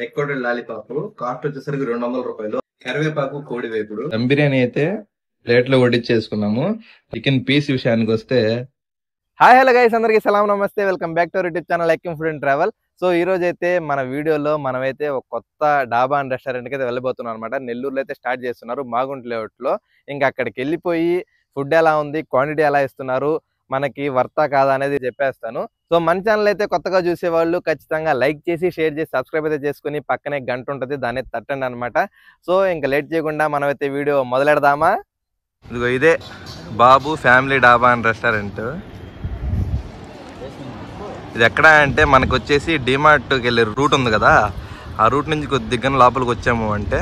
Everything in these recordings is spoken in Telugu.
ఎక్కోటెడ్ లాలీపాప్ కాస్ట్ వచ్చేసరికి 200 రూపాయలు. కరివేపాకు, కోడి వేపుడు. దమ్ బిర్యానీ అయితే ప్లేట్ లో వడ్డించేసుకున్నాము. చికెన్ పీస్ విషయానికి వస్తే హాయ్ హలో గైస్, అందరికీ సలాం నమస్తే. Welcome back to our YouTube channel ఎక్కింగ్ ఫుడ్ అండ్ ట్రావెల్. సో ఈ రోజు అయితే మన వీడియోలో మనమైతే ఒక కొత్త డాబా అండ్ రెస్టారెంట్కి అయితే వెళ్ళబోతున్నాం అనమాట. నెల్లూరులో అయితే స్టార్ట్ చేస్తున్నారు, మాగుంట లేఅవుట్లో. ఇంకా అక్కడికి వెళ్ళిపోయి ఫుడ్ ఎలా ఉంది, క్వాంటిటీ ఎలా ఇస్తున్నారు, మనకి వర్తా కాదా అనేది చెప్పేస్తాను. సో మన ఛానల్ అయితే కొత్తగా చూసేవాళ్ళు ఖచ్చితంగా లైక్ చేసి, షేర్ చేసి, సబ్స్క్రైబ్ అయితే చేసుకుని పక్కనే గంట ఉంటుంది, దాన్ని తట్టండి అనమాట. సో ఇంకా లేట్ చేయకుండా మనమైతే వీడియో మొదలెడదామా. ఇదిగో ఇదే బాబు ఫ్యామిలీ డాబా అండ్ రెస్టారెంట్. ఇది ఎక్కడ అంటే మనకు వచ్చేసి డిమార్ట్కి వెళ్ళే రూట్ ఉంది కదా, ఆ రూట్ నుంచి కొద్దిగా లోపలికి వచ్చాము అంటే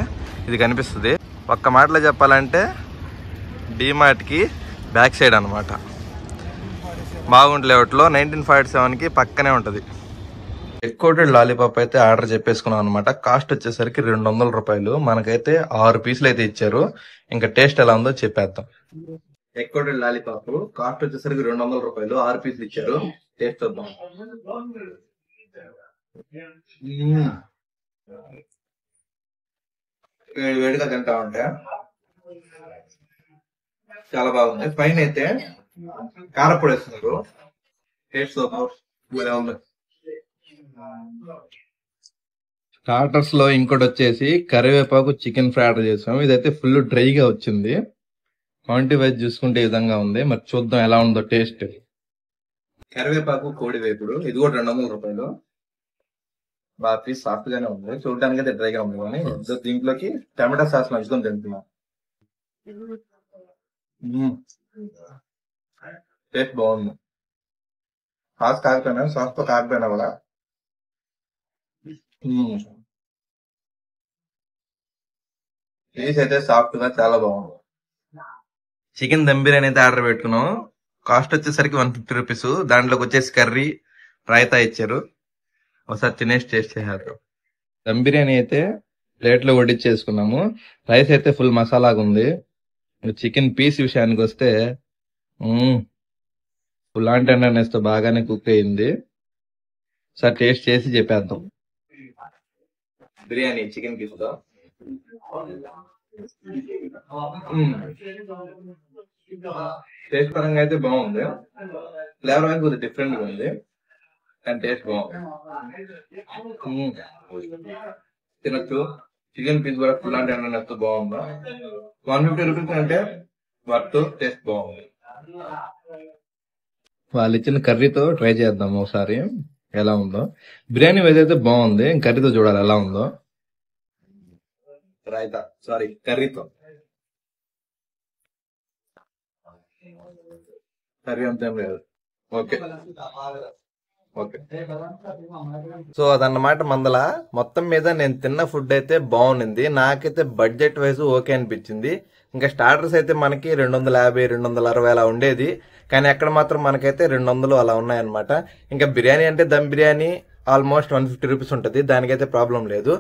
ఇది కనిపిస్తుంది. ఒక్క మాటలో చెప్పాలంటే డిమార్ట్కి బ్యాక్ సైడ్ అనమాట. మాగుంట లేఅవుట్లో 1947కి పక్కనే ఉంటుంది. ఎక్కోటెడ్ లాలీపాప్ అయితే ఆర్డర్ చెప్పేసుకున్నాం అనమాట. కాస్ట్ వచ్చేసరికి 200 రూపాయలు. మనకైతే 6 పీసులు అయితే ఇచ్చారు. ఇంకా టేస్ట్ ఎలా ఉందో చెప్పేద్దాం. ఎక్కోటెడ్ లాలీపాప్ కాస్ట్ వచ్చేసరికి 200 రూపాయలు, 6 పీసులు ఇచ్చారు. టేస్ట్ చూద్దాం. వేడిగా తింటా ఉంటే చాలా బాగుంది. పైన అయితే కారపొడి వేస్తున్నారు. టేస్ట్ చూద్దాం. స్టార్టర్స్ లో ఇంకోటి వచ్చేసి కరివేపాకు చికెన్ ఫ్రై ఆర్డర్ చేసాము. ఇదైతే ఫుల్ డ్రైగా వచ్చింది. క్వాంటిటీ వైజ్ చూసుకుంటే ఈ విధంగా ఉంది. మరి చూద్దాం ఎలా ఉందో టేస్ట్. కరివేపాకు, కోడి వేపుడు, ఇది కూడా 200 రూపాయలు. బాగా పీస్ సాఫ్ట్ గానే ఉంది, చూడడానికి అయితే డ్రైగా ఉంది. కానీ దీంట్లోకి టమాటా సాస్ నంచుకొని తింటున్నాం. టేస్ట్ బాగుంది. సాస్ కాకపోయినా, సాస్ తో కాకపోయినా కూడా పీస్ అయితే సాఫ్ట్ గా చాలా బాగుంది. చికెన్ దమ్ బిర్యానీ అయితే ఆర్డర్ పెట్టుకున్నాం. కాస్ట్ వచ్చేసరికి 150 రూపీస్. దాంట్లోకి వచ్చేసి కర్రీ, రాయితా ఇచ్చారు. ఒకసారి తినేసి టేస్ట్ చేశారు. దమ్ బిర్యానీ అయితే ప్లేట్ లో వడ్డించేసుకున్నాము. రైస్ అయితే ఫుల్ మసాలాగా ఉంది. చికెన్ పీస్ విషయానికి వస్తే ఫుల్ ఆన్ టెండర్నెస్ తో బాగానే కుక్ అయింది. సార్ టేస్ట్ చేసి చెప్పేద్దాం. బిర్యానీ చికెన్ పీస్ తో టేస్ట్ పరంగా అయితే బాగుంది. ఫ్లేవర్ అయితే కొద్దిగా డిఫరెంట్ గా ఉంది, కానీ టేస్ట్ బాగుంది. తినచ్చు. చికెన్ పీస్ కూడా ఫుల్ ఆన్ టెండర్నెస్ తో బాగుంది. 150 రూపీస్ అంటే వర్త్. టేస్ట్ బాగుంది. వాళ్ళు ఇచ్చిన కర్రీతో ట్రై చేద్దాం ఒకసారి ఎలా ఉందో. బిర్యానీ ఏదైతే బాగుంది, కర్రీతో చూడాలి ఎలా ఉందో. రాయితా సారీ కర్రీతో. కర్రీ అంతేం లేదు. Okay okay. సో అదన్నమాట మందల. మొత్తం మీద నేను తిన్న ఫుడ్ అయితే బాగుంది. నాకైతే బడ్జెట్ వైజ్ ఓకే అనిపించింది. ఇంకా స్టార్టర్స్ అయితే మనకి 250, 260 అలా ఉండేది, కానీ అక్కడ మాత్రం మనకైతే 200 అలా ఉన్నాయన్నమాట. ఇంకా బిర్యానీ అంటే దమ్ బిర్యానీ ఆల్మోస్ట్ 150 రూపీస్ ఉంటుంది, దానికైతే ప్రాబ్లం లేదు.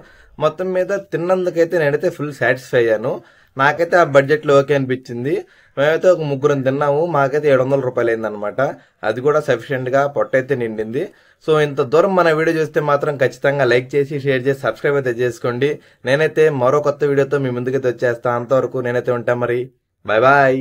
మొత్తం మీద తిన్నందుకైతే నేనైతే ఫుల్ సాటిస్ఫై అయ్యాను. నాకైతే ఆ బడ్జెట్లో ఓకే అనిపించింది. మేమైతే ఒక ముగ్గురం తిన్నాము, మాకైతే 700 రూపాయలు అయిందనమాట. అది కూడా సఫిషియెంట్ గా పొట్టయితే నిండింది. సో ఇంత దూరం మన వీడియో చూస్తే మాత్రం ఖచ్చితంగా లైక్ చేసి, షేర్ చేసి, సబ్స్క్రైబ్ అయితే చేసుకోండి. నేనైతే మరో కొత్త వీడియోతో మీ ముందుకైతే వచ్చేస్తాను. అంతవరకు నేనైతే ఉంటాను. మరి బాయ్ బాయ్.